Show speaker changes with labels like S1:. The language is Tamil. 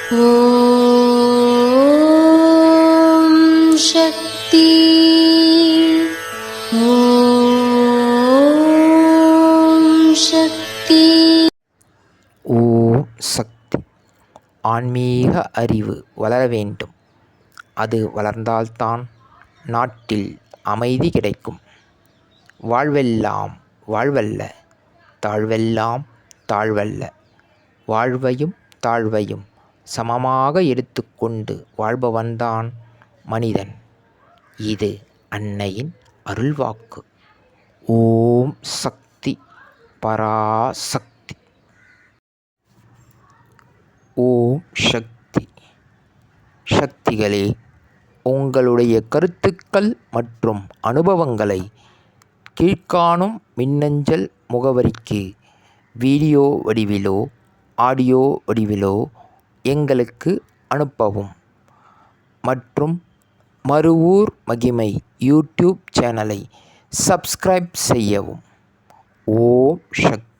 S1: ஓம் சக்தி. ஓம் சக்தி.
S2: ஓம் சக்தி. ஆன்மீக அறிவு வளர வேண்டும். அது வளர்ந்தால்தான் நாட்டில் அமைதி கிடைக்கும். வாழ்வெல்லாம் வாழ்வல்ல, தாழ்வெல்லாம் தாழ்வல்ல. வாழ்வையும் தாழ்வையும் சமமாக எடுத்துக்கொண்டு வாழ்பவன்தான் மனிதன். இது அன்னையின் அருள்வாக்கு. ஓம் சக்தி பராசக்தி. ஓம் சக்தி. சக்திகளே, உங்களுடைய கருத்துக்கள் மற்றும் அனுபவங்களை கீழ்காணும் மின்னஞ்சல் முகவரிக்கு வீடியோ வடிவிலோ ஆடியோ வடிவிலோ எங்களுக்கு அனுப்பவும். மற்றும் மறுவூர் மகிமை யூடியூப் சேனலை சப்ஸ்கிரைப் செய்யவும். ஓம் சக்தி.